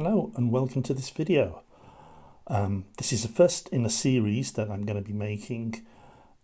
Hello and welcome to this video. This is the first in a series that I'm going to be making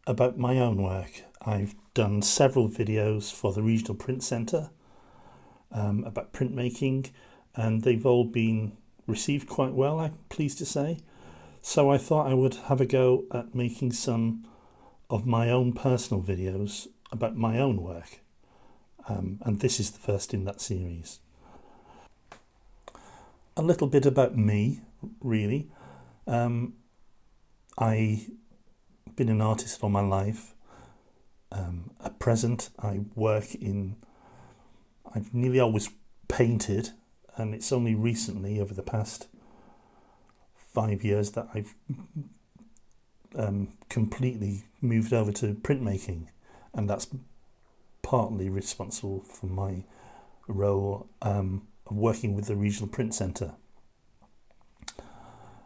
about my own work. I've done several videos for the Regional Print Centre about printmaking, and they've all been received quite well, I'm pleased to say. So I thought I would have a go at making some of my own personal videos about my own work. And this is the first in that series. A little bit about me, really. I've been an artist all my life. At present, I've nearly always painted, and it's only recently, over the past 5 years, that I've completely moved over to printmaking, and that's partly responsible for my role of working with the Regional Print Centre.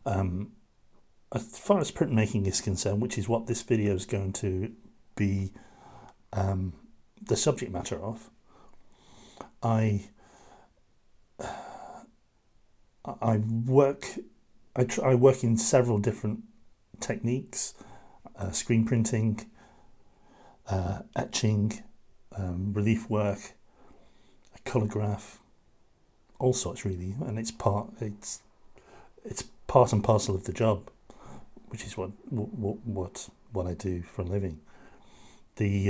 As far as printmaking is concerned, which is what this video is going to be the subject matter of, I work in several different techniques: screen printing, etching, relief work, colourgraph, all sorts really, and it's part and parcel of the job, which is what I do for a living. The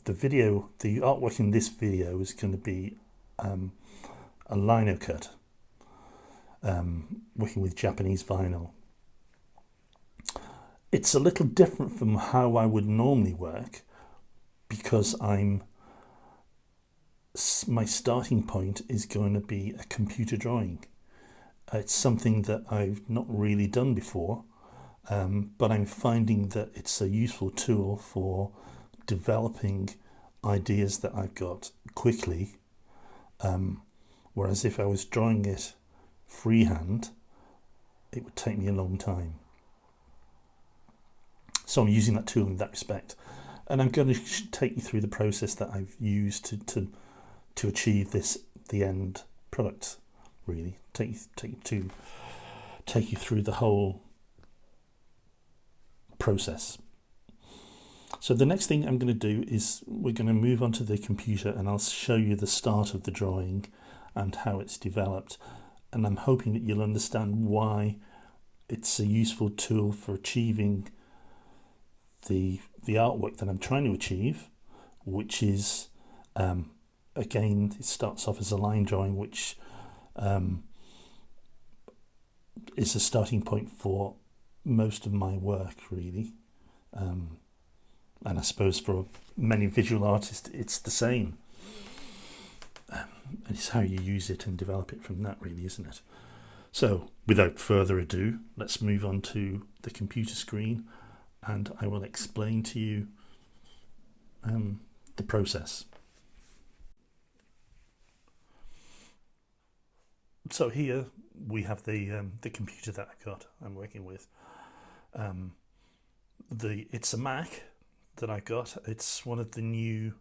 artwork in this video is going to be a lino cut, working with Japanese vinyl. It's a little different from how I would normally work, because my starting point is going to be a computer drawing. It's something that I've not really done before, but I'm finding that it's a useful tool for developing ideas that I've got quickly, whereas if I was drawing it freehand, it would take me a long time. So I'm using that tool in that respect, and I'm going to take you through the process that I've used to achieve the end product. Really take you through the whole process. So the next thing I'm going to do is we're going to move on to the computer, and I'll show you the start of the drawing and how it's developed, and I'm hoping that you'll understand why it's a useful tool for achieving the artwork that I'm trying to achieve, which is again, it starts off as a line drawing, which is a starting point for most of my work, really, and I suppose for many visual artists it's the same. It's how you use it and develop it from that, really, isn't it? So without further ado, let's move on to the computer screen, and I will explain to you the process. So here we have the computer that I'm working with. It's a Mac that I got. It's one of the new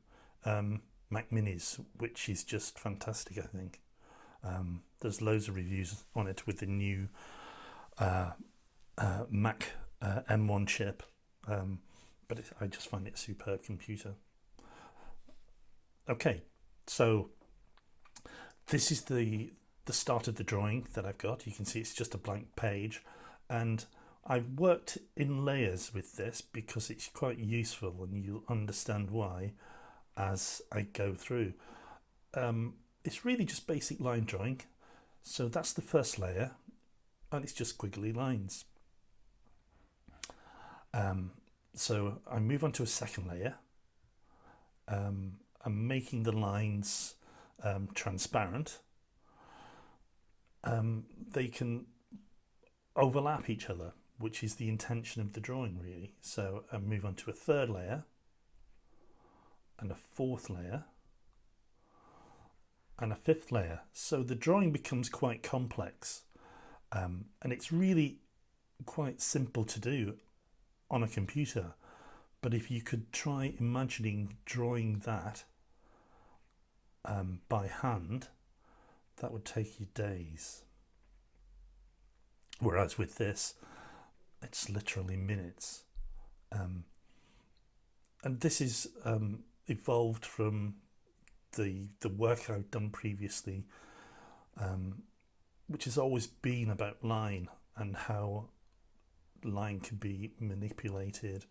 Mac Minis, which is just fantastic, I think. There's loads of reviews on it with the new Mac M1 chip, but I just find it a superb computer. Okay, so this is the start of the drawing that I've got. You can see it's just a blank page, and I've worked in layers with this because it's quite useful, and you'll understand why as I go through. It's really just basic line drawing. So that's the first layer, and it's just squiggly lines. So I move on to a second layer. I'm making the lines transparent. They can overlap each other, which is the intention of the drawing, really. So I move on to a third layer, and a fourth layer, and a fifth layer. So the drawing becomes quite complex, and it's really quite simple to do on a computer. But if you could try imagining drawing that by hand, that would take you days. Whereas with this, it's literally minutes. And this is evolved from the work I've done previously, which has always been about line and how line can be manipulated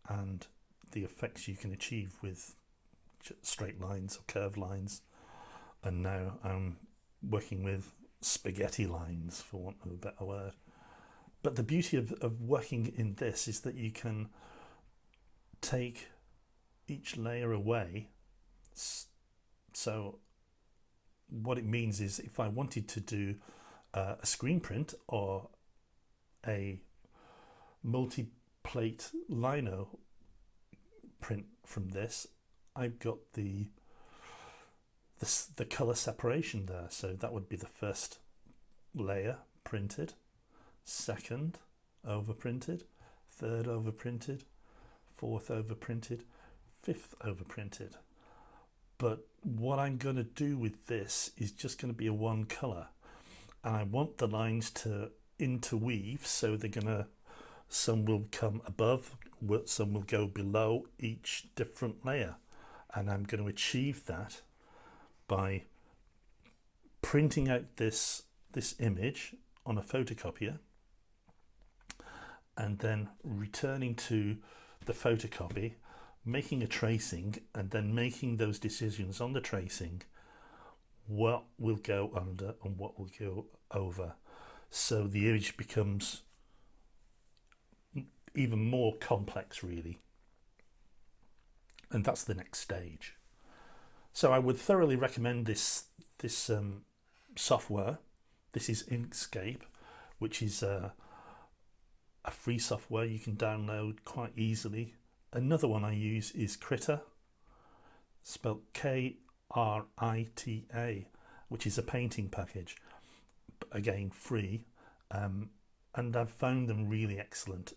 and the effects you can achieve with straight lines or curved lines. And now I'm working with spaghetti lines, for want of a better word. But the beauty of working in this is that you can take each layer away. So what it means is if I wanted to do a screen print or a multi-plate lino print from this, I've got the color separation there. So that would be the first layer printed, second overprinted, third overprinted, fourth overprinted, fifth overprinted. But what I'm going to do with this is just going to be a one color, and I want the lines to interweave, so they're going to, some will come above, some will go below each different layer, and I'm going to achieve that by printing out this image on a photocopier and then returning to the photocopy, making a tracing, and then making those decisions on the tracing, what will go under and what will go over. So the image becomes even more complex, really. And that's the next stage. So I would thoroughly recommend this software. This is Inkscape, which is a free software you can download quite easily. Another one I use is Krita, spelled Krita, which is a painting package, again free, and I've found them really excellent.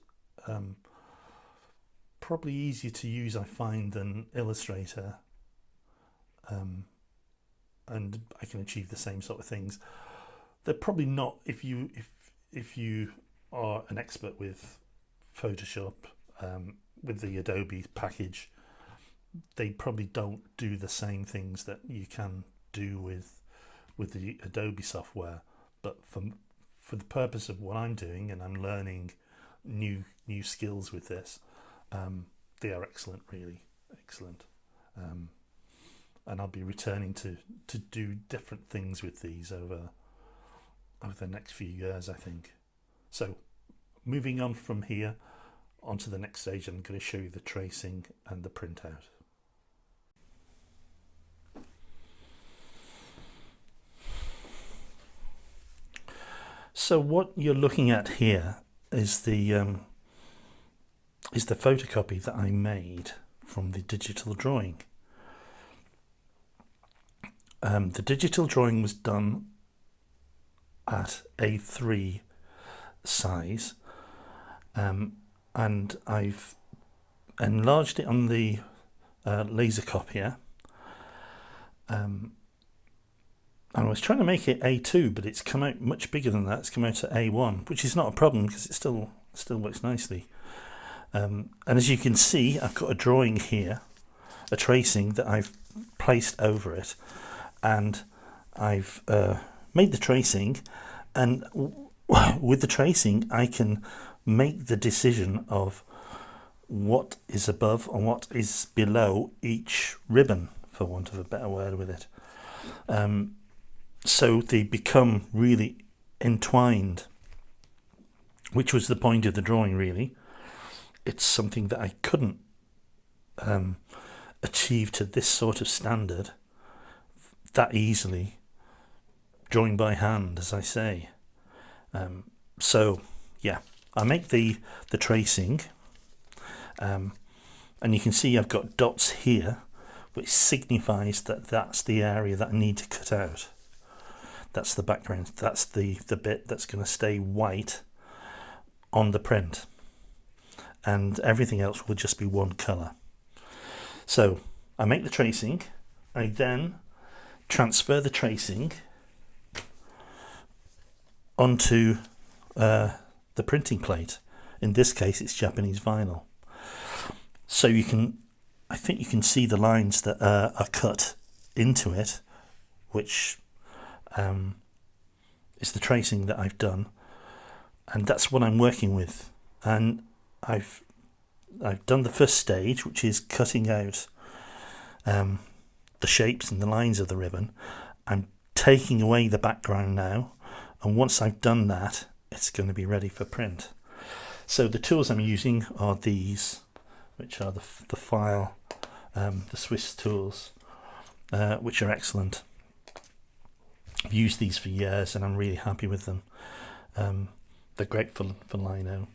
Probably easier to use, I find, than Illustrator, and I can achieve the same sort of things. They're probably not, if you are an expert with Photoshop, with the Adobe package, they probably don't do the same things that you can do with the Adobe software. But for the purpose of what I'm doing, and I'm learning new skills with this, they are excellent, really excellent. And I'll be returning to do different things with these over the next few years, I think. So moving on from here onto the next stage, I'm going to show you the tracing and the printout. So what you're looking at here is the photocopy that I made from the digital drawing. The digital drawing was done at A3 size, and I've enlarged it on the laser copier. And I was trying to make it A2, but it's come out much bigger than that. It's come out at A1, which is not a problem because it still works nicely. And as you can see, I've got a drawing here, a tracing that I've placed over it, and I've made the tracing, and with the tracing I can make the decision of what is above and what is below each ribbon, for want of a better word with it. So they become really entwined, which was the point of the drawing, really. It's something that I couldn't achieve to this sort of standard that easily, drawing by hand, as I say. So yeah, I make the tracing, and you can see I've got dots here, which signifies that that's the area that I need to cut out. That's the background. That's the bit that's going to stay white on the print, and everything else will just be one colour. So I make the tracing, I then transfer the tracing onto the printing plate. In this case, it's Japanese vinyl. So you can, I think you can see the lines that are cut into it, which is the tracing that I've done, and that's what I'm working with. And I've done the first stage, which is cutting out the shapes and the lines of the ribbon. I'm taking away the background now, and once I've done that, it's going to be ready for print. So the tools I'm using are these, which are the file, the Swiss tools, which are excellent. I've used these for years and I'm really happy with them. They're great for lino.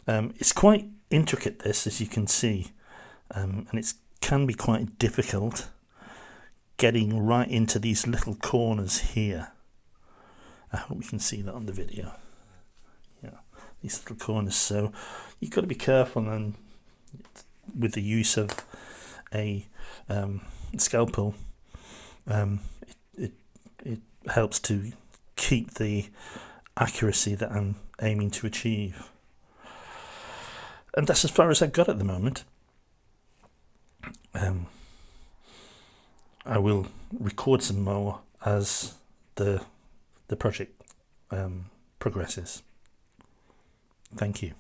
It's quite intricate, this, as you can see, and it can be quite difficult getting right into these little corners here. I hope you can see that on the video. Yeah, these little corners. So you've got to be careful and with the use of a scalpel. It helps to keep the accuracy that I'm aiming to achieve. And that's as far as I've got at the moment. I will record some more as the project progresses. Thank you.